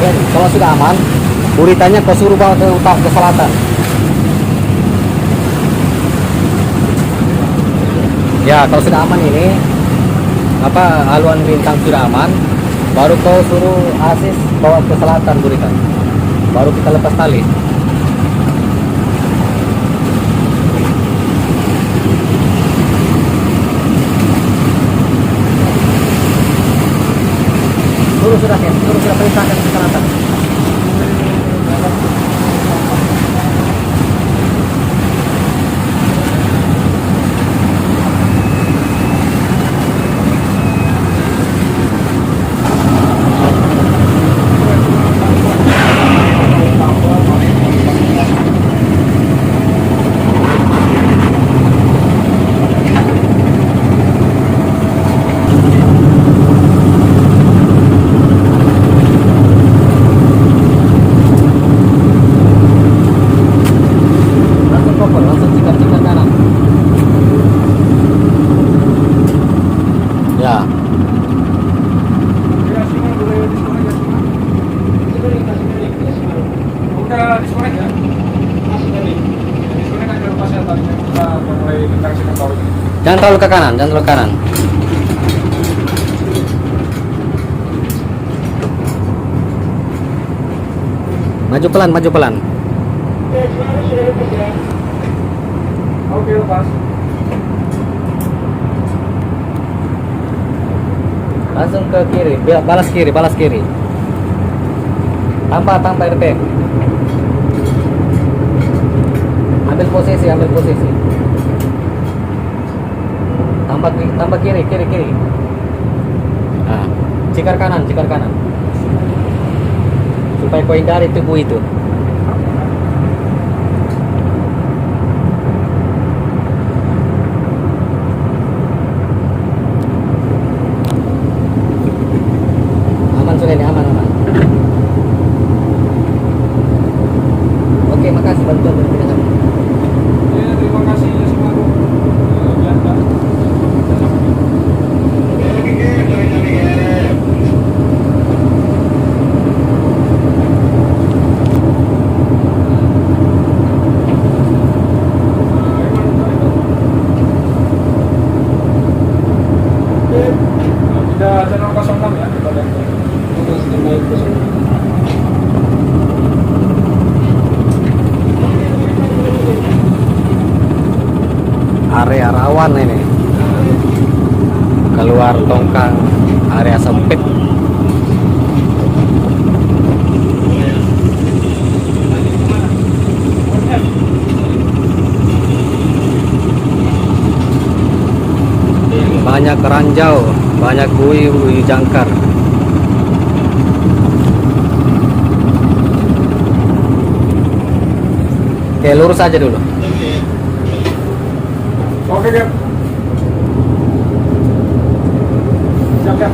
Kalau sudah aman, buritanya kau suruh bawa ke utara, ke selatan. Ya, kalau sudah aman ini, haluan bintang sudah aman, baru kau suruh asis bawa ke selatan buritan. Baru kita lepas tali. Suruh sudah perintahkan ke selatan. Jangan terlalu ke kanan, jangan terlalu ke kanan. Maju pelan, maju pelan. Oke, lepas. Langsung ke kiri, balas kiri, balas kiri. Tanpa RPM. Ambil posisi, ambil posisi. Tambah kiri. Nah, cikar kanan. Supaya kau hindari tubuh itu. Aman sudah ini, aman. Oke, makasih bantuan dari kita. Ya, terima kasih ya semua. Channel 06 ya, kita lihat. Area rawan ini, keluar tongkang, area sempit. Banyak ranjau, banyak buih jangkar. Oke, lurus aja dulu. Oke, Cap. Siap, Cap.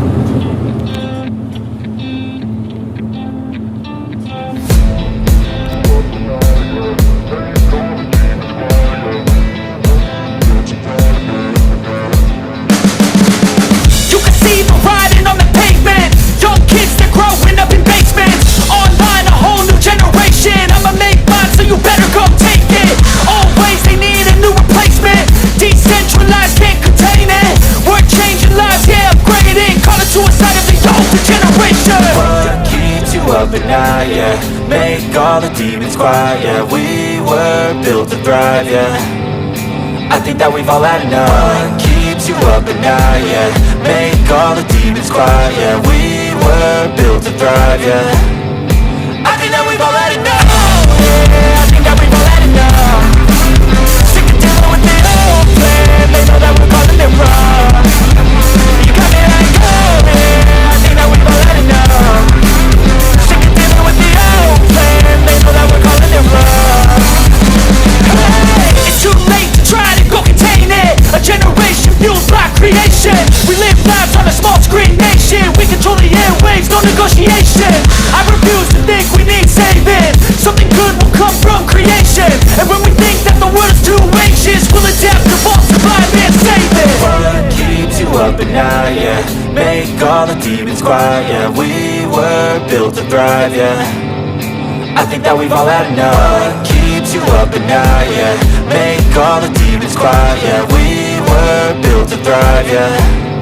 You can see the riding on the pavement. Young kids, they're growing up in basements. Online, a whole new generation. I'ma make mine, so you better go take it. Always they need a new replacement. Decentralized, can't contain it. We're changing lives, yeah, upgrading. Call it suicide of the older generation. What keeps you up at night, yeah? Make all the demons quiet, yeah. We were built to thrive, yeah. I think that we've all had enough. What keeps you up at night, yeah? Make all the demons quiet, yeah. We were built to thrive, yeah. I think that we've all had enough. Yeah, I think that we've all had enough. Sick of dealing with the old plan. They know that we're calling it wrong. You got me like, oh yeah, I think that we've all had enough. Sick of dealing with the old plan. They know that we're calling it wrong. Hey, it's too late to try to go contain it. A generation fueled by creation. We live lives on a small screen nation. We control the airwaves, no negotiation. I refuse to think we need saving. Something good will come from creation. And when we think that the world is too anxious, we'll adapt, evolve, survive and save it. What keeps you up at night, yeah? Make all the demons quiet, yeah. We were were built to thrive, yeah. I think that we've all had enough. What keeps you up at night, yeah. Make all the demons quiet, yeah. We were built to thrive, yeah.